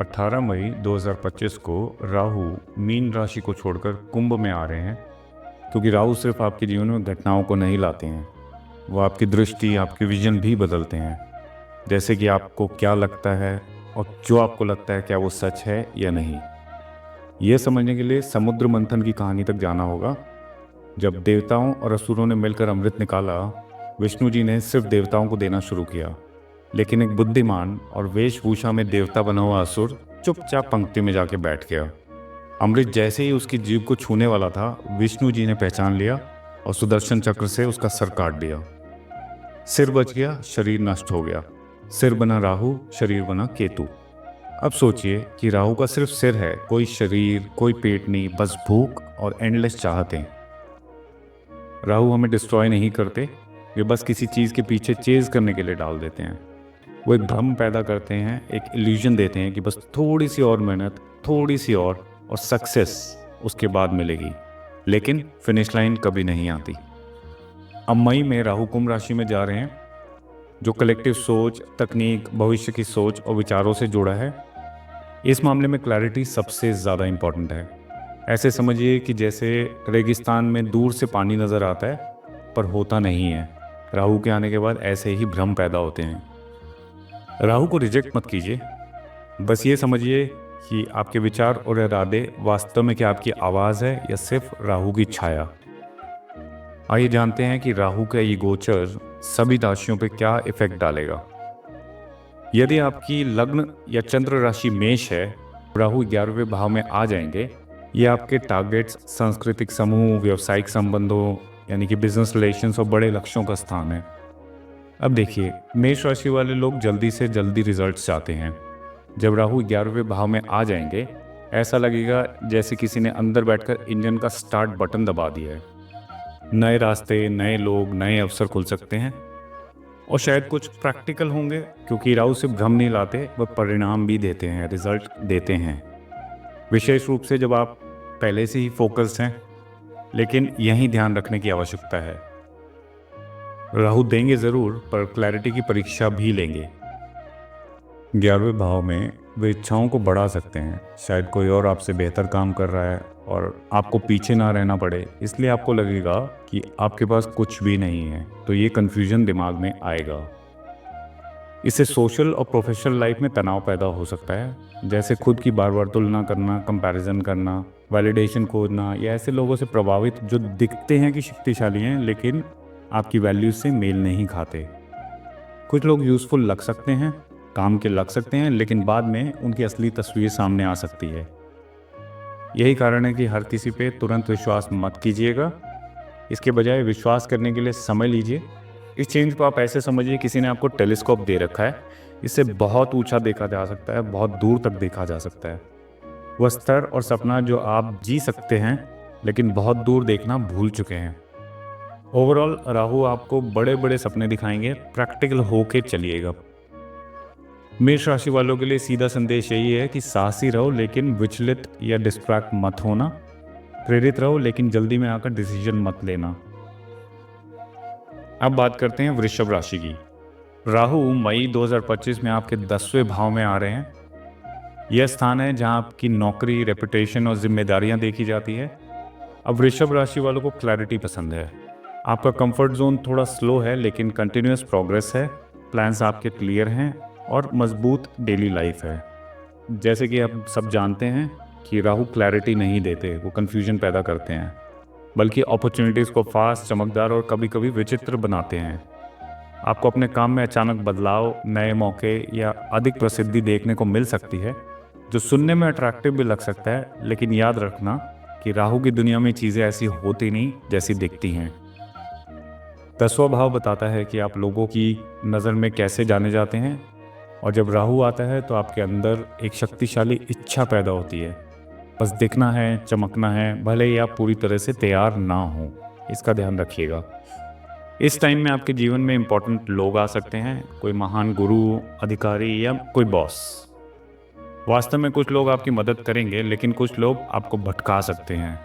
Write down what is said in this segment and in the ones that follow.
18 मई 2025 को राहु मीन राशि को छोड़कर कुंभ में आ रहे हैं, क्योंकि राहु सिर्फ आपके जीवन में घटनाओं को नहीं लाते हैं, वो आपकी दृष्टि, आपकी विजन भी बदलते हैं। जैसे कि आपको क्या लगता है और जो आपको लगता है क्या वो सच है या नहीं। ये समझने के लिए समुद्र मंथन की कहानी तक जाना होगा। जब देवताओं और असुरों ने मिलकर अमृत निकाला, विष्णु जी ने सिर्फ देवताओं को देना शुरू किया, लेकिन एक बुद्धिमान और वेशभूषा में देवता बना हुआ असुर चुपचाप पंक्ति में जाके बैठ गया। अमृत जैसे ही उसकी जीभ को छूने वाला था, विष्णु जी ने पहचान लिया और सुदर्शन चक्र से उसका सर काट दिया। सिर बच गया, शरीर नष्ट हो गया। सिर बना राहु, शरीर बना केतु। अब सोचिए कि राहु का सिर्फ सिर है, कोई शरीर, कोई पेट नहीं, बस भूख और एंडलेस चाहतें। राहु हमें डिस्ट्रॉय नहीं करते, वे बस किसी चीज़ के पीछे चेज करने के लिए डाल देते हैं। वो एक भ्रम पैदा करते हैं, एक इल्यूजन देते हैं कि बस थोड़ी सी और मेहनत, थोड़ी सी और सक्सेस उसके बाद मिलेगी, लेकिन फिनिश लाइन कभी नहीं आती। अब मई में राहु कुंभ राशि में जा रहे हैं, जो कलेक्टिव सोच, तकनीक, भविष्य की सोच और विचारों से जुड़ा है। इस मामले में क्लैरिटी सबसे ज़्यादा इम्पॉर्टेंट है। ऐसे समझिए कि जैसे रेगिस्तान में दूर से पानी नज़र आता है पर होता नहीं है। राहु के आने के बाद ऐसे ही भ्रम पैदा होते हैं। राहु को रिजेक्ट मत कीजिए, बस ये समझिए कि आपके विचार और इरादे वास्तव में क्या आपकी आवाज़ है या सिर्फ राहु की छाया। आइए जानते हैं कि राहु का ये गोचर सभी राशियों पर क्या इफेक्ट डालेगा। यदि आपकी लग्न या चंद्र राशि मेष है, राहु 11वें भाव में आ जाएंगे। ये आपके टारगेट्स, सांस्कृतिक समूह, व्यावसायिक संबंधों यानी कि बिजनेस रिलेशंस और बड़े लक्ष्यों का स्थान है। अब देखिए, मेष राशि वाले लोग जल्दी से जल्दी रिजल्ट्स चाहते हैं। जब राहु 11वें भाव में आ जाएंगे, ऐसा लगेगा जैसे किसी ने अंदर बैठकर इंजन का स्टार्ट बटन दबा दिया है। नए रास्ते, नए लोग, नए अवसर खुल सकते हैं और शायद कुछ प्रैक्टिकल होंगे, क्योंकि राहु से भ्रम नहीं लाते, वह परिणाम भी देते हैं, रिजल्ट देते हैं। विशेष रूप से जब आप पहले से ही फोकस्ड हैं, लेकिन यही ध्यान रखने की आवश्यकता है। राहु देंगे ज़रूर, पर क्लैरिटी की परीक्षा भी लेंगे। 11वें भाव में वे इच्छाओं को बढ़ा सकते हैं। शायद कोई और आपसे बेहतर काम कर रहा है और आपको पीछे ना रहना पड़े, इसलिए आपको लगेगा कि आपके पास कुछ भी नहीं है, तो ये कन्फ्यूजन दिमाग में आएगा। इससे सोशल और प्रोफेशनल लाइफ में तनाव पैदा हो सकता है, जैसे खुद की बार बार तुलना करना, कंपैरिजन करना, वैलिडेशन खोजना, या ऐसे लोगों से प्रभावित जो दिखते हैं कि शक्तिशाली हैं लेकिन आपकी वैल्यूज से मेल नहीं खाते। कुछ लोग यूज़फुल लग सकते हैं, काम के लग सकते हैं, लेकिन बाद में उनकी असली तस्वीर सामने आ सकती है। यही कारण है कि हर किसी पे तुरंत विश्वास मत कीजिएगा। इसके बजाय विश्वास करने के लिए समय लीजिए। इस चेंज को आप ऐसे समझिए, किसी ने आपको टेलीस्कोप दे रखा है, इससे बहुत ऊंचा देखा जा सकता है, बहुत दूर तक देखा जा सकता है। वह स्तर और सपना जो आप जी सकते हैं लेकिन बहुत दूर देखना भूल चुके हैं। ओवरऑल राहु आपको बड़े बड़े सपने दिखाएंगे, प्रैक्टिकल होके चलिएगा। मेष राशि वालों के लिए सीधा संदेश यही है कि साहसी रहो, लेकिन विचलित या डिस्ट्रैक्ट मत होना। प्रेरित रहो, लेकिन जल्दी में आकर डिसीजन मत लेना। अब बात करते हैं वृषभ राशि की। राहु मई 2025 में आपके 10वें भाव में आ रहे हैं। यह स्थान है जहां आपकी नौकरी, रेपुटेशन और जिम्मेदारियां देखी जाती है। अब वृषभ राशि वालों को क्लैरिटी पसंद है। आपका कंफर्ट जोन थोड़ा स्लो है, लेकिन कंटिन्यूस प्रोग्रेस है। प्लान्स आपके क्लियर हैं और मजबूत डेली लाइफ है। जैसे कि आप सब जानते हैं कि राहु क्लैरिटी नहीं देते, वो कन्फ्यूजन पैदा करते हैं, बल्कि अपॉर्चुनिटीज़ को फास्ट, चमकदार और कभी कभी विचित्र बनाते हैं। आपको अपने काम में अचानक बदलाव, नए मौके या अधिक प्रसिद्धि देखने को मिल सकती है, जो सुनने में अट्रैक्टिव भी लग सकता है। लेकिन याद रखना कि राहु की दुनिया में चीज़ें ऐसी होती नहीं जैसी दिखती हैं। 10वां भाव बताता है कि आप लोगों की नज़र में कैसे जाने जाते हैं, और जब राहु आता है तो आपके अंदर एक शक्तिशाली इच्छा पैदा होती है। बस दिखना है, चमकना है, भले ही आप पूरी तरह से तैयार ना हो। इसका ध्यान रखिएगा। इस टाइम में आपके जीवन में इंपॉर्टेंट लोग आ सकते हैं, कोई महान गुरु, अधिकारी या कोई बॉस। वास्तव में कुछ लोग आपकी मदद करेंगे, लेकिन कुछ लोग आपको भटका सकते हैं।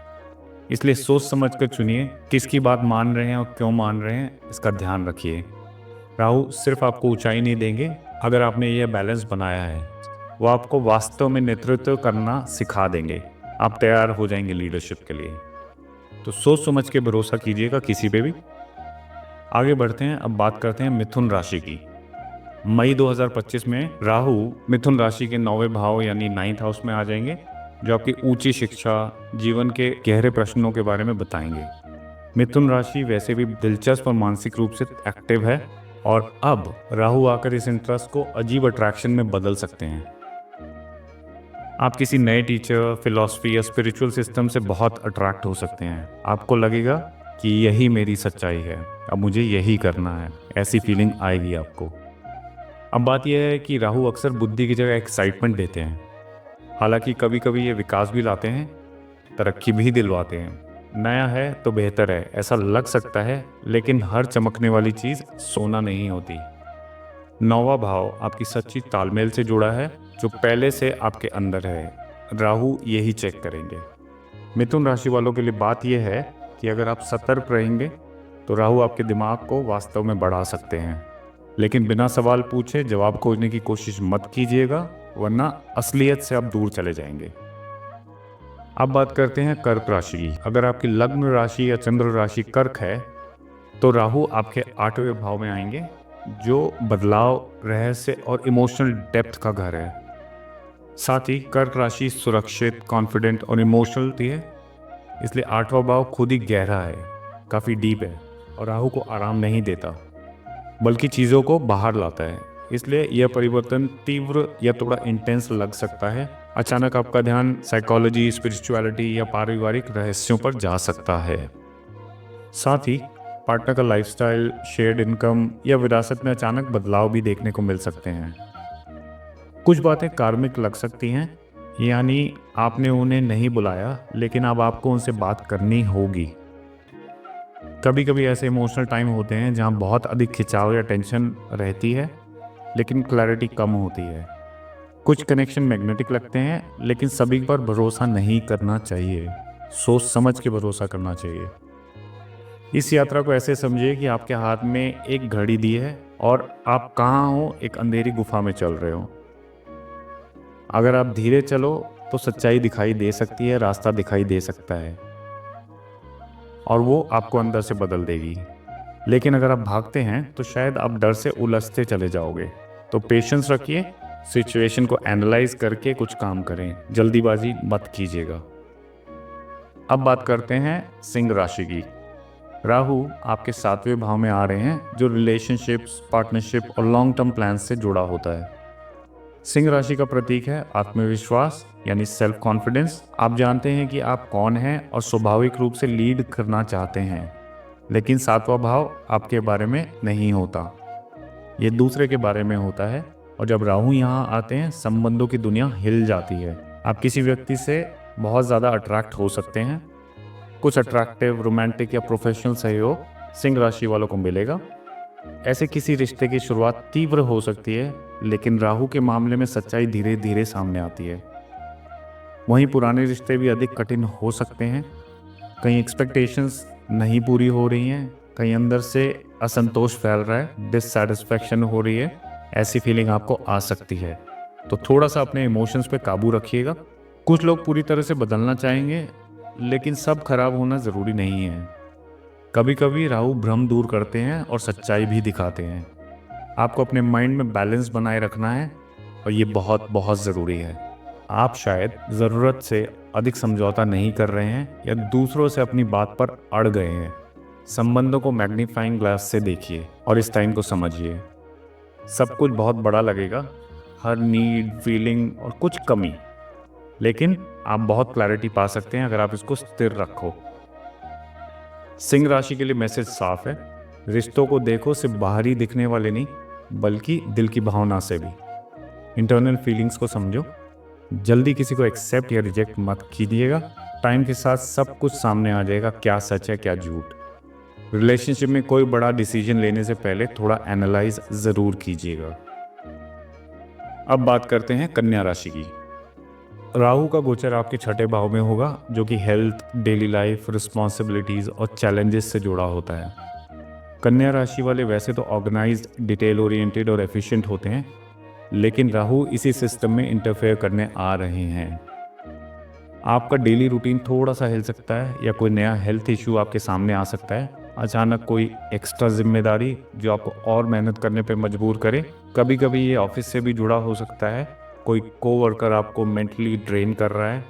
इसलिए सोच समझ कर चुनिए किसकी बात मान रहे हैं और क्यों मान रहे हैं, इसका ध्यान रखिए। राहु सिर्फ आपको ऊंचाई नहीं देंगे अगर आपने यह बैलेंस बनाया है। वो आपको वास्तव में नेतृत्व करना सिखा देंगे। आप तैयार हो जाएंगे लीडरशिप के लिए। तो सोच समझ के भरोसा कीजिएगा किसी पे भी। आगे बढ़ते हैं, अब बात करते हैं मिथुन राशि की। मई 2025 में राहु मिथुन राशि के 9वें भाव यानी 9th हाउस में आ जाएंगे, जो आपकी ऊंची शिक्षा, जीवन के गहरे प्रश्नों के बारे में बताएंगे। मिथुन राशि वैसे भी दिलचस्प और मानसिक रूप से एक्टिव है, और अब राहु आकर इस इंटरेस्ट को अजीब अट्रैक्शन में बदल सकते हैं। आप किसी नए टीचर, फिलॉसफी या स्पिरिचुअल सिस्टम से बहुत अट्रैक्ट हो सकते हैं। आपको लगेगा कि यही मेरी सच्चाई है, अब मुझे यही करना है, ऐसी फीलिंग आएगी आपको। अब बात यह है कि राहु अक्सर बुद्धि की जगह एक्साइटमेंट देते हैं। हालांकि कभी कभी ये विकास भी लाते हैं, तरक्की भी दिलवाते हैं। नया है तो बेहतर है ऐसा लग सकता है, लेकिन हर चमकने वाली चीज़ सोना नहीं होती। 9वां भाव आपकी सच्ची तालमेल से जुड़ा है, जो पहले से आपके अंदर है। राहु यही चेक करेंगे। मिथुन राशि वालों के लिए बात यह है कि अगर आप सतर्क रहेंगे तो राहु आपके दिमाग को वास्तव में बढ़ा सकते हैं, लेकिन बिना सवाल पूछे जवाब खोजने की कोशिश मत कीजिएगा, वरना असलियत से आप दूर चले जाएंगे। अब बात करते हैं कर्क राशि की। अगर आपकी लग्न राशि या चंद्र राशि कर्क है तो राहु आपके 8वें भाव में आएंगे, जो बदलाव, रहस्य और इमोशनल डेप्थ का घर है। साथ ही कर्क राशि सुरक्षित, कॉन्फिडेंट और इमोशनल है, इसलिए 8वां भाव खुद ही गहरा है, काफ़ी डीप है, और राहु को आराम नहीं देता बल्कि चीज़ों को बाहर लाता है। इसलिए यह परिवर्तन तीव्र या थोड़ा इंटेंस लग सकता है। अचानक आपका ध्यान साइकोलॉजी, स्पिरिचुअलिटी या पारिवारिक रहस्यों पर जा सकता है। साथ ही पार्टनर का लाइफस्टाइल, शेयर्ड इनकम या विरासत में अचानक बदलाव भी देखने को मिल सकते हैं। कुछ बातें कार्मिक लग सकती हैं, यानी आपने उन्हें नहीं बुलाया लेकिन अब आपको उनसे बात करनी होगी। कभी कभी ऐसे इमोशनल टाइम होते हैं जहां बहुत अधिक खिंचाव या टेंशन रहती है, लेकिन क्लैरिटी कम होती है। कुछ कनेक्शन मैग्नेटिक लगते हैं, लेकिन सभी पर भरोसा नहीं करना चाहिए। सोच समझ के भरोसा करना चाहिए। इस यात्रा को ऐसे समझिए कि आपके हाथ में एक घड़ी दी है और आप कहाँ हो, एक अंधेरी गुफा में चल रहे हो। अगर आप धीरे चलो तो सच्चाई दिखाई दे सकती है, रास्ता दिखाई दे सकता है, और वो आपको अंदर से बदल देगी। लेकिन अगर आप भागते हैं तो शायद आप डर से उलझते चले जाओगे। तो पेशेंस रखिए, सिचुएशन को एनालाइज करके कुछ काम करें, जल्दीबाजी मत कीजिएगा। अब बात करते हैं सिंह राशि की। राहु आपके 7वें भाव में आ रहे हैं, जो रिलेशनशिप्स, पार्टनरशिप और लॉन्ग टर्म प्लान से जुड़ा होता है। सिंह राशि का प्रतीक है आत्मविश्वास, यानी सेल्फ कॉन्फिडेंस। आप जानते हैं कि आप कौन हैं और स्वाभाविक रूप से लीड करना चाहते हैं, लेकिन 7वां भाव आपके बारे में नहीं होता, ये दूसरे के बारे में होता है। और जब राहु यहाँ आते हैं, संबंधों की दुनिया हिल जाती है। आप किसी व्यक्ति से बहुत ज़्यादा अट्रैक्ट हो सकते हैं। कुछ अट्रैक्टिव, रोमांटिक या प्रोफेशनल सहयोग सिंह राशि वालों को मिलेगा। ऐसे किसी रिश्ते की शुरुआत तीव्र हो सकती है, लेकिन राहु के मामले में सच्चाई धीरे धीरे सामने आती है। वहीं पुराने रिश्ते भी अधिक कठिन हो सकते हैं। कहीं एक्सपेक्टेशंस नहीं पूरी हो रही हैं, कहीं अंदर से असंतोष फैल रहा है, डिससैटिस्फैक्शन हो रही है, ऐसी फीलिंग आपको आ सकती है। तो थोड़ा सा अपने इमोशंस पे काबू रखिएगा। कुछ लोग पूरी तरह से बदलना चाहेंगे, लेकिन सब खराब होना ज़रूरी नहीं है। कभी कभी राहु भ्रम दूर करते हैं और सच्चाई भी दिखाते हैं। आपको अपने माइंड में बैलेंस बनाए रखना है, और ये बहुत बहुत ज़रूरी है। आप शायद ज़रूरत से अधिक समझौता नहीं कर रहे हैं या दूसरों से अपनी बात पर अड़ गए हैं। संबंधों को मैग्नीफाइंग ग्लास से देखिए और इस टाइम को समझिए। सब कुछ बहुत बड़ा लगेगा, हर नीड, फीलिंग और कुछ कमी, लेकिन आप बहुत क्लैरिटी पा सकते हैं अगर आप इसको स्थिर रखो। सिंह राशि के लिए मैसेज साफ है। रिश्तों को देखो सिर्फ बाहरी दिखने वाले नहीं, बल्कि दिल की भावना से भी। इंटरनल फीलिंग्स को समझो। जल्दी किसी को एक्सेप्ट या रिजेक्ट मत कीजिएगा। टाइम के साथ सब कुछ सामने आ जाएगा, क्या सच है क्या झूठ। रिलेशनशिप में कोई बड़ा डिसीजन लेने से पहले थोड़ा एनालाइज ज़रूर कीजिएगा। अब बात करते हैं कन्या राशि की। राहु का गोचर आपके 6ठे भाव में होगा, जो कि हेल्थ, डेली लाइफ, रिस्पॉन्सिबिलिटीज़ और चैलेंजेस से जुड़ा होता है। कन्या राशि वाले वैसे तो ऑर्गेनाइज्ड, डिटेल ओरिएंटेड और एफिशिएंट होते हैं, लेकिन राहु इसी सिस्टम में इंटरफेयर करने आ रहे हैं। आपका डेली रूटीन थोड़ा सा हिल सकता है या कोई नया हेल्थ इश्यू आपके सामने आ सकता है। अचानक कोई एक्स्ट्रा जिम्मेदारी जो आपको और मेहनत करने पे मजबूर करे। कभी कभी ये ऑफिस से भी जुड़ा हो सकता है। कोई कोवर्कर आपको मेंटली ड्रेन कर रहा है।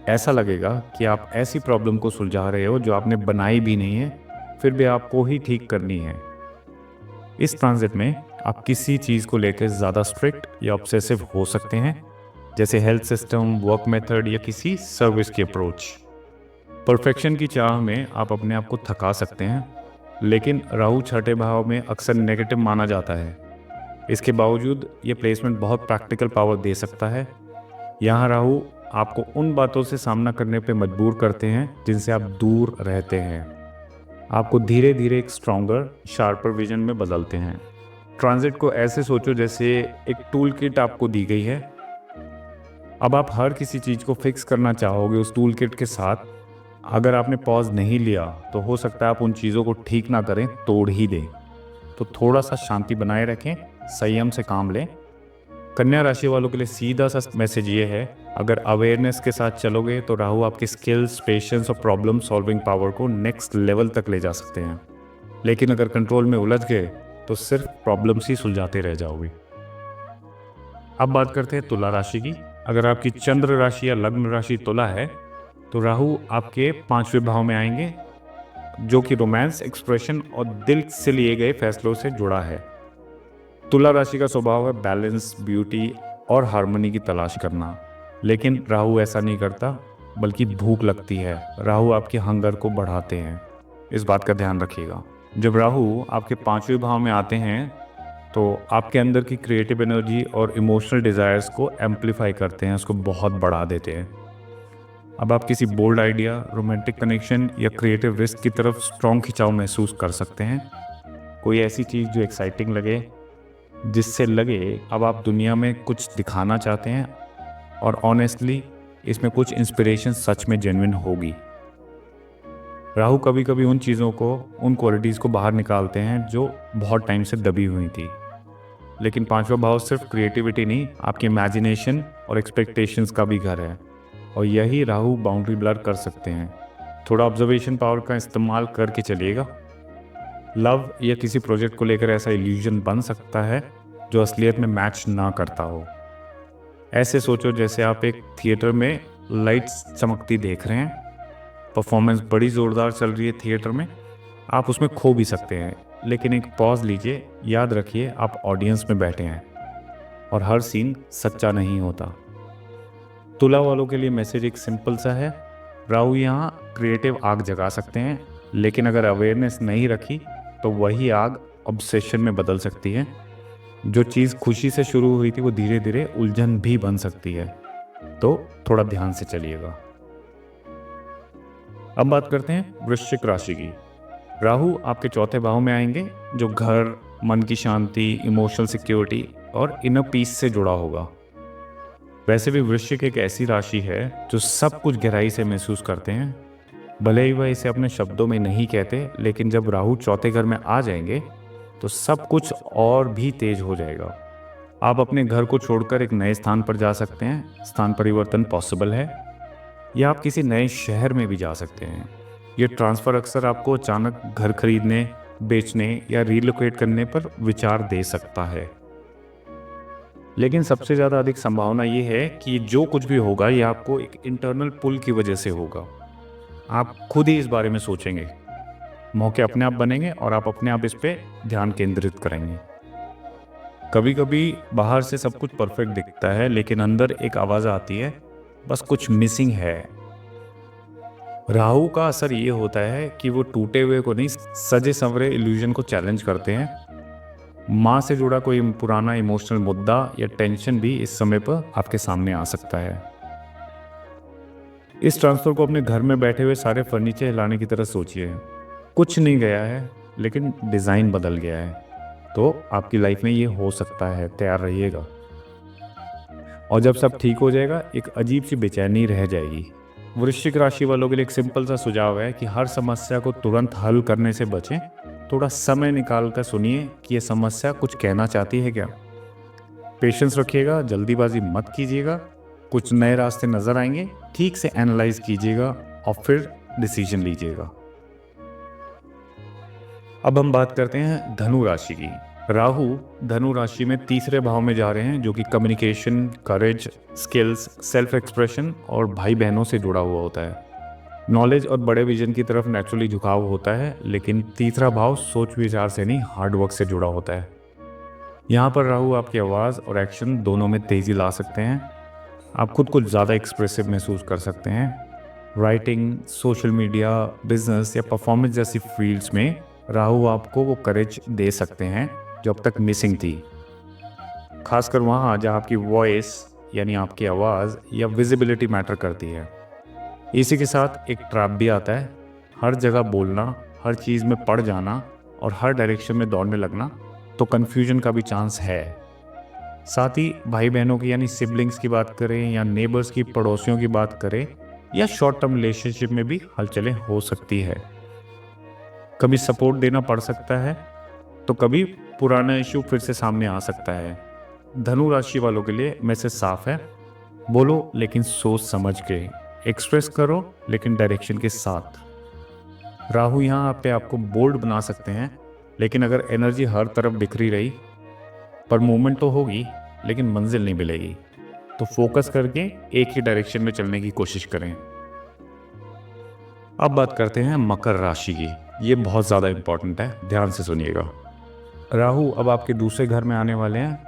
ऐसा लगेगा कि आप ऐसी प्रॉब्लम को सुलझा रहे हो जो आपने बनाई भी नहीं है, फिर भी आपको ही ठीक करनी है। इस ट्रांजिट में आप किसी चीज़ को लेकर ज़्यादा स्ट्रिक्ट या ऑब्सेसिव हो सकते हैं, जैसे हेल्थ सिस्टम, वर्क मेथड या किसी सर्विस की अप्रोच। परफेक्शन की चाह में आप अपने आप को थका सकते हैं, लेकिन राहु छठे भाव में अक्सर नेगेटिव माना जाता है। इसके बावजूद ये प्लेसमेंट बहुत प्रैक्टिकल पावर दे सकता है। यहाँ राहु आपको उन बातों से सामना करने पे मजबूर करते हैं जिनसे आप दूर रहते हैं। आपको धीरे धीरे एक स्ट्रॉन्गर, शार्पर विजन में बदलते हैं। ट्रांजिट को ऐसे सोचो जैसे एक टूल किट आपको दी गई है। अब आप हर किसी चीज़ को फिक्स करना चाहोगे उस टूल किट के साथ। अगर आपने पॉज नहीं लिया तो हो सकता है आप उन चीज़ों को ठीक ना करें, तोड़ ही दें। तो थोड़ा सा शांति बनाए रखें, संयम से काम लें। कन्या राशि वालों के लिए सीधा सा मैसेज ये है, अगर अवेयरनेस के साथ चलोगे तो राहु आपकी स्किल्स, पेशेंस और प्रॉब्लम सॉल्विंग पावर को नेक्स्ट लेवल तक ले जा सकते हैं। लेकिन अगर कंट्रोल में उलझ गए तो सिर्फ प्रॉब्लम्स ही सुलझाते रह जाओगे। अब बात करते हैं तुला राशि की। अगर आपकी चंद्र राशि या लग्न राशि तुला है तो राहु आपके 5वें भाव में आएंगे, जो कि रोमांस, एक्सप्रेशन और दिल से लिए गए फैसलों से जुड़ा है। तुला राशि का स्वभाव है बैलेंस, ब्यूटी और हार्मनी की तलाश करना, लेकिन राहु ऐसा नहीं करता, बल्कि भूख लगती है। राहु आपके हंगर को बढ़ाते हैं, इस बात का ध्यान रखिएगा। जब राहु आपके 5वें भाव में आते हैं तो आपके अंदर की क्रिएटिव एनर्जी और इमोशनल डिज़ायर्स को एम्पलीफाई करते हैं, उसको बहुत बढ़ा देते हैं। अब आप किसी बोल्ड आइडिया, रोमांटिक कनेक्शन या क्रिएटिव रिस्क की तरफ स्ट्रॉन्ग खिंचाव महसूस कर सकते हैं। कोई ऐसी चीज़ जो एक्साइटिंग लगे, जिससे लगे अब आप दुनिया में कुछ दिखाना चाहते हैं और ऑनेस्टली इसमें कुछ इंस्पिरेशन सच में जेन्युइन होगी। राहु कभी कभी उन चीज़ों को, उन क्वालिटीज़ को बाहर निकालते हैं जो बहुत टाइम से दबी हुई थी। लेकिन 5वां भाव सिर्फ क्रिएटिविटी नहीं, आपकी इमेजिनेशन और एक्सपेक्टेशंस का भी घर है, और यही राहु बाउंड्री ब्लर कर सकते हैं। थोड़ा ऑब्जर्वेशन पावर का इस्तेमाल करके चलिएगा। लव या किसी प्रोजेक्ट को लेकर ऐसा इल्यूजन बन सकता है जो असलियत में मैच ना करता हो। ऐसे सोचो जैसे आप एक थिएटर में लाइट्स चमकती देख रहे हैं, परफॉर्मेंस बड़ी ज़ोरदार चल रही है थिएटर में, आप उसमें खो भी सकते हैं, लेकिन एक पॉज लीजिए, याद रखिए आप ऑडियंस में बैठे हैं और हर सीन सच्चा नहीं होता। तुला वालों के लिए मैसेज एक सिंपल सा है, राहु यहाँ क्रिएटिव आग जगा सकते हैं, लेकिन अगर अवेयरनेस नहीं रखी तो वही आग ऑब्सेशन में बदल सकती है। जो चीज़ खुशी से शुरू हुई थी वो धीरे धीरे उलझन भी बन सकती है, तो थोड़ा ध्यान से चलिएगा। अब बात करते हैं वृश्चिक राशि की। राहु आपके 4थे भाव में आएंगे, जो घर, मन की शांति, इमोशनल सिक्योरिटी और इनर पीस से जुड़ा होगा। वैसे भी वृश्चिक एक ऐसी राशि है जो सब कुछ गहराई से महसूस करते हैं, भले ही वह इसे अपने शब्दों में नहीं कहते, लेकिन जब राहु 4थे घर में आ जाएंगे तो सब कुछ और भी तेज हो जाएगा। आप अपने घर को छोड़कर एक नए स्थान पर जा सकते हैं, स्थान परिवर्तन पॉसिबल है, या आप किसी नए शहर में भी जा सकते हैं। ये ट्रांसफ़र अक्सर आपको अचानक घर खरीदने, बेचने या रिलोकेट करने पर विचार दे सकता है। लेकिन सबसे ज़्यादा अधिक संभावना ये है कि जो कुछ भी होगा ये आपको एक इंटरनल पुल की वजह से होगा। आप खुद ही इस बारे में सोचेंगे, मौके अपने आप बनेंगे और आप अपने आप इस पे ध्यान केंद्रित करेंगे। कभी कभी बाहर से सब कुछ परफेक्ट दिखता है, लेकिन अंदर एक आवाज़ आती है, बस कुछ मिसिंग है। राहु का असर ये होता है कि वो टूटे हुए को नहीं, सजे संवरे इल्यूजन को चैलेंज करते हैं। माँ से जुड़ा कोई पुराना इमोशनल मुद्दा या टेंशन भी इस समय पर आपके सामने आ सकता है। इस ट्रांसफर को अपने घर में बैठे हुए सारे फर्नीचर हिलाने की तरह सोचिए। कुछ नहीं गया है, लेकिन डिज़ाइन बदल गया है। तो आपकी लाइफ में ये हो सकता है, तैयार रहिएगा। और जब सब ठीक हो जाएगा, एक अजीब सी बेचैनी रह जाएगी। वृश्चिक राशि वालों के लिए एक सिंपल सा सुझाव है कि हर समस्या को तुरंत हल करने से बचें। थोड़ा समय निकाल कर सुनिए कि ये समस्या कुछ कहना चाहती है क्या। पेशेंस रखिएगा, जल्दीबाजी मत कीजिएगा, कुछ नए रास्ते नज़र आएंगे, ठीक से एनालाइज कीजिएगा और फिर डिसीजन लीजिएगा। अब हम बात करते हैं धनु राशि की। राहु धनु राशि में तीसरे भाव में जा रहे हैं, जो कि कम्युनिकेशन, करेज, स्किल्स, सेल्फ एक्सप्रेशन और भाई बहनों से जुड़ा हुआ होता है। नॉलेज और बड़े विजन की तरफ नेचुरली झुकाव होता है, लेकिन तीसरा भाव सोच विचार से नहीं, हार्डवर्क से जुड़ा होता है। यहाँ पर राहु आपकी आवाज़ और एक्शन दोनों में तेज़ी ला सकते हैं। आप खुद को ज़्यादा एक्सप्रेसिव महसूस कर सकते हैं। राइटिंग, सोशल मीडिया, बिजनेस या परफॉर्मेंस जैसी फील्ड्स में राहु आपको वो करेज दे सकते हैं जो अब तक मिसिंग थी, खासकर वहाँ जहाँ आपकी वॉइस यानी आपकी आवाज़ या विजिबिलिटी मैटर करती है। इसी के साथ एक ट्रैप भी आता है, हर जगह बोलना, हर चीज़ में पड़ जाना और हर डायरेक्शन में दौड़ने लगना, तो कन्फ्यूजन का भी चांस है। साथ ही भाई बहनों की यानी सिबलिंग्स की बात करें या नेबर्स की, पड़ोसियों की बात करें या शॉर्ट टर्म रिलेशनशिप में भी हलचलें हो सकती है। कभी सपोर्ट देना पड़ सकता है तो कभी पुराना इशू फिर से सामने आ सकता है। धनु राशि वालों के लिए मैसेज साफ है, बोलो लेकिन सोच समझ के, एक्सप्रेस करो लेकिन डायरेक्शन के साथ। राहु यहाँ पे आपको बोल्ड बना सकते हैं, लेकिन अगर एनर्जी हर तरफ बिखरी रही, पर मूवमेंट तो होगी लेकिन मंजिल नहीं मिलेगी, तो फोकस करके एक ही डायरेक्शन में चलने की कोशिश करें। अब बात करते हैं मकर राशि की। ये बहुत ज़्यादा इंपॉर्टेंट है, ध्यान से सुनिएगा। राहु अब आपके दूसरे घर में आने वाले हैं।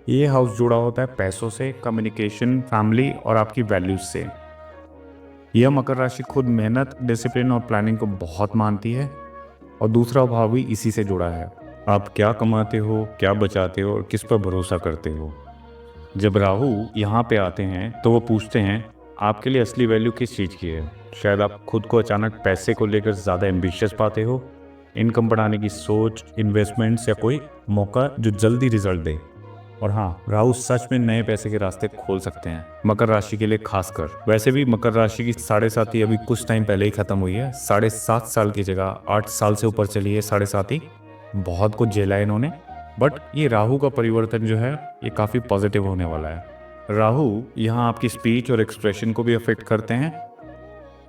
ये हाउस जुड़ा होता है पैसों से, कम्युनिकेशन, फैमिली और आपकी वैल्यूज से। यह मकर राशि खुद मेहनत, डिसिप्लिन और प्लानिंग को बहुत मानती है, और दूसरा भाव भी इसी से जुड़ा है। आप क्या कमाते हो, क्या बचाते हो और किस पर भरोसा करते हो। जब राहु यहाँ पे आते हैं तो वो पूछते हैं आपके लिए असली वैल्यू किस चीज़ की है। शायद आप खुद को अचानक पैसे को लेकर ज़्यादा एम्बिशियस पाते हो, इनकम बढ़ाने की सोच, इन्वेस्टमेंट्स या कोई मौका जो जल्दी रिजल्ट दे। और हाँ, राहु सच में नए पैसे के रास्ते खोल सकते हैं, मकर राशि के लिए खासकर। वैसे भी मकर राशि की 7.5 अभी कुछ टाइम पहले ही खत्म हुई है। 7.5 साल की जगह 8 साल से ऊपर चली है 7.5। बहुत कुछ झेला है इन्होंने, बट ये राहु का परिवर्तन जो है ये काफ़ी पॉजिटिव होने वाला है। राहु यहाँ आपकी स्पीच और एक्सप्रेशन को भी अफेक्ट करते हैं।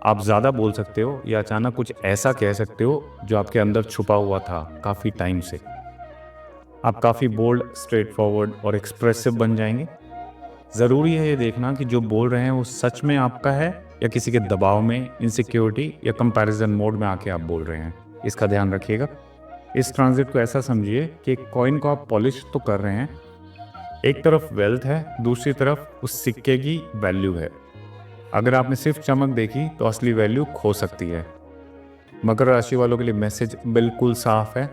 आप ज़्यादा बोल सकते हो या अचानक कुछ ऐसा कह सकते हो जो आपके अंदर छुपा हुआ था काफ़ी टाइम से। आप काफ़ी बोल्ड, स्ट्रेट फॉरवर्ड और एक्सप्रेसिव बन जाएंगे। ज़रूरी है ये देखना कि जो बोल रहे हैं वो सच में आपका है या किसी के दबाव में, इनसिक्योरिटी या कंपैरिजन मोड में आके आप बोल रहे हैं। इसका ध्यान रखिएगा। इस ट्रांजिट को ऐसा समझिए कि एक कॉइन को आप पॉलिश तो कर रहे हैं, एक तरफ वेल्थ है, दूसरी तरफ उस सिक्के की वैल्यू है। अगर आपने सिर्फ चमक देखी तो असली वैल्यू खो सकती है। मकर राशि वालों के लिए मैसेज बिल्कुल साफ है,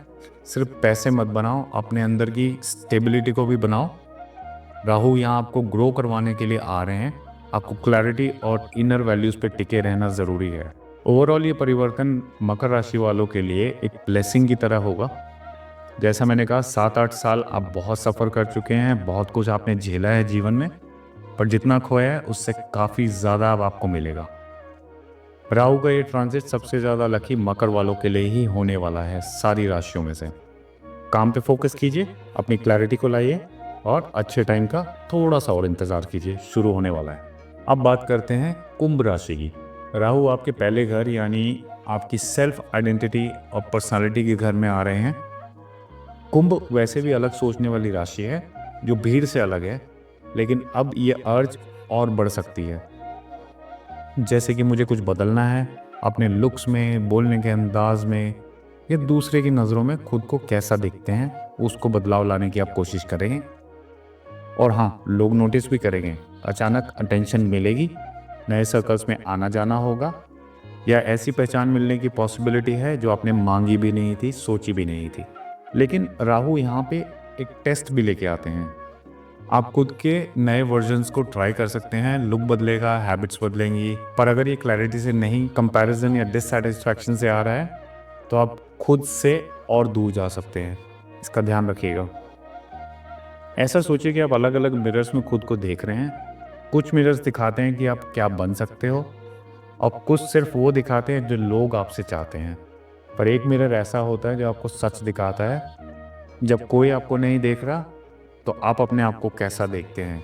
सिर्फ पैसे मत बनाओ, अपने अंदर की स्टेबिलिटी को भी बनाओ। राहु यहाँ आपको ग्रो करवाने के लिए आ रहे हैं। आपको क्लैरिटी और इनर वैल्यूज़ पे टिके रहना ज़रूरी है। ओवरऑल ये परिवर्तन मकर राशि वालों के लिए एक ब्लेसिंग की तरह होगा। जैसा मैंने कहा, 7-8 साल आप बहुत सफ़र कर चुके हैं, बहुत कुछ आपने झेला है जीवन में, पर जितना खोया है उससे काफ़ी ज़्यादा अब आपको मिलेगा। राहु का ये ट्रांजिट सबसे ज़्यादा लकी मकर वालों के लिए ही होने वाला है सारी राशियों में से। काम पे फोकस कीजिए, अपनी क्लैरिटी को लाइए और अच्छे टाइम का थोड़ा सा और इंतज़ार कीजिए, शुरू होने वाला है। अब बात करते हैं कुंभ राशि की। राहु आपके पहले घर यानी आपकी सेल्फ आइडेंटिटी और पर्सनालिटी के घर में आ रहे हैं। कुंभ वैसे भी अलग सोचने वाली राशि है, जो भीड़ से अलग है, लेकिन अब ये अर्ज और बढ़ सकती है। जैसे कि मुझे कुछ बदलना है अपने लुक्स में, बोलने के अंदाज में, या दूसरे की नज़रों में खुद को कैसा दिखते हैं, उसको बदलाव लाने की आप कोशिश करेंगे। और हाँ, लोग नोटिस भी करेंगे, अचानक अटेंशन मिलेगी, नए सर्कल्स में आना जाना होगा, या ऐसी पहचान मिलने की पॉसिबिलिटी है जो आपने मांगी भी नहीं थी, सोची भी नहीं थी। लेकिन राहु यहाँ पे एक टेस्ट भी लेके आते हैं। आप खुद के नए वर्जन्स को ट्राई कर सकते हैं, लुक बदलेगा, हैबिट्स बदलेंगी, पर अगर ये क्लैरिटी से नहीं, कंपैरिजन या डिससैटिस्फैक्शन से आ रहा है, तो आप खुद से और दूर जा सकते हैं। इसका ध्यान रखिएगा। ऐसा सोचिए कि आप अलग अलग मिरर्स में खुद को देख रहे हैं। कुछ मिरर्स दिखाते हैं कि आप क्या बन सकते हो, और कुछ सिर्फ वो दिखाते हैं जो लोग आपसे चाहते हैं। पर एक मिरर ऐसा होता है जो आपको सच दिखाता है। जब कोई आपको नहीं देख रहा तो आप अपने आप को कैसा देखते हैं?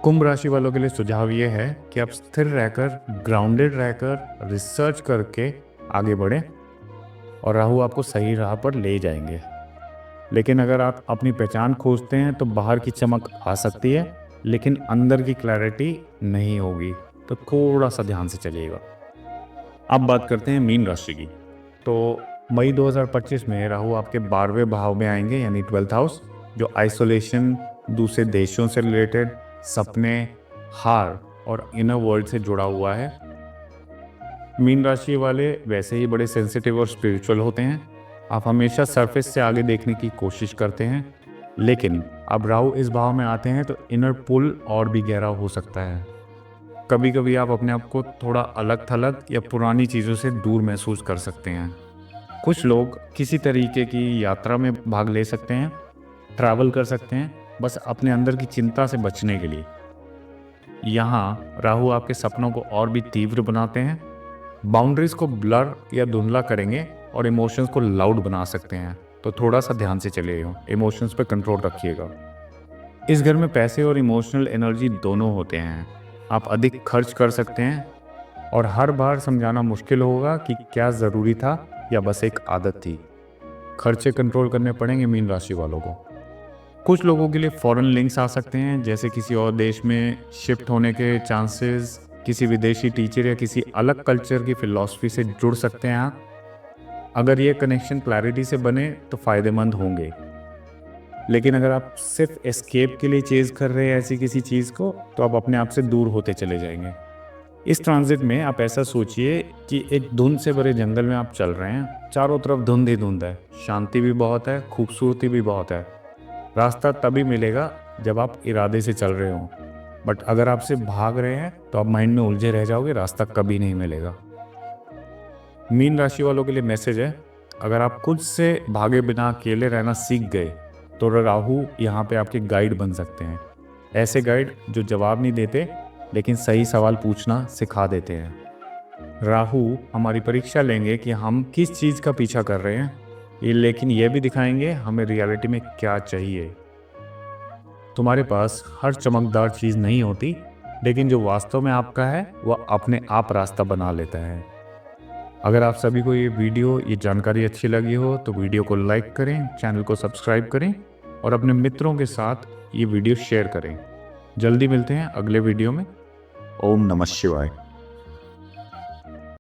कुंभ राशि वालों के लिए सुझाव ये है कि आप स्थिर रहकर, ग्राउंडेड रहकर, रिसर्च करके आगे बढ़ें और राहु आपको सही राह पर ले जाएंगे। लेकिन अगर आप अपनी पहचान खोजते हैं तो बाहर की चमक आ सकती है, लेकिन अंदर की क्लैरिटी नहीं होगी, तो थोड़ा सा ध्यान से चलिएगा। अब बात करते हैं मीन राशि की। तो मई 2025 में राहु आपके 12वें भाव में आएंगे, यानी 12th हाउस, जो आइसोलेशन, दूसरे देशों से रिलेटेड, सपने, हार और इनर वर्ल्ड से जुड़ा हुआ है। मीन राशि वाले वैसे ही बड़े सेंसिटिव और स्पिरिचुअल होते हैं। आप हमेशा सरफेस से आगे देखने की कोशिश करते हैं, लेकिन अब राहु इस भाव में आते हैं तो इनर पुल और भी गहरा हो सकता है। कभी कभी आप अपने आप को थोड़ा अलग थलग या पुरानी चीज़ों से दूर महसूस कर सकते हैं। कुछ लोग किसी तरीके की यात्रा में भाग ले सकते हैं, ट्रैवल कर सकते हैं, बस अपने अंदर की चिंता से बचने के लिए। यहाँ राहु आपके सपनों को और भी तीव्र बनाते हैं, बाउंड्रीज को ब्लर या धुंधला करेंगे और इमोशंस को लाउड बना सकते हैं। तो थोड़ा सा ध्यान से चलिएगा, इमोशंस पे कंट्रोल रखिएगा। इस घर में पैसे और इमोशनल एनर्जी दोनों होते हैं। आप अधिक खर्च कर सकते हैं और हर बार समझाना मुश्किल होगा कि क्या ज़रूरी था या बस एक आदत थी। खर्चे कंट्रोल करने पड़ेंगे मीन राशि वालों को। कुछ लोगों के लिए फॉरेन लिंक्स आ सकते हैं, जैसे किसी और देश में शिफ्ट होने के चांसेस, किसी विदेशी टीचर या किसी अलग कल्चर की फिलॉसफी से जुड़ सकते हैं आप। अगर ये कनेक्शन क्लैरिटी से बने तो फ़ायदेमंद होंगे, लेकिन अगर आप सिर्फ एस्केप के लिए चेज़ कर रहे हैं ऐसी किसी चीज़ को, तो आप अपने आप से दूर होते चले जाएंगे। इस ट्रांजिट में आप ऐसा सोचिए कि एक धुंध से भरे जंगल में आप चल रहे हैं, चारों तरफ धुंध ही धुंध है, शांति भी बहुत है, खूबसूरती भी बहुत है। रास्ता तभी मिलेगा जब आप इरादे से चल रहे हों, बट अगर आप सिर्फ भाग रहे हैं तो आप माइंड में उलझे रह जाओगे, रास्ता कभी नहीं मिलेगा। मीन राशि वालों के लिए मैसेज है, अगर आप खुद से भागे बिना अकेले रहना सीख गए तो राहु यहाँ पे आपके गाइड बन सकते हैं। ऐसे गाइड जो जवाब नहीं देते लेकिन सही सवाल पूछना सिखा देते हैं। राहु हमारी परीक्षा लेंगे कि हम किस चीज़ का पीछा कर रहे हैं, लेकिन ये भी दिखाएंगे हमें रियलिटी में क्या चाहिए। तुम्हारे पास हर चमकदार चीज़ नहीं होती, लेकिन जो वास्तव में आपका है वह अपने आप रास्ता बना लेता है। अगर आप सभी को ये वीडियो, ये जानकारी अच्छी लगी हो तो वीडियो को लाइक करें, चैनल को सब्सक्राइब करें और अपने मित्रों के साथ ये वीडियो शेयर करें। जल्दी मिलते हैं अगले वीडियो में। ओम नमः शिवाय।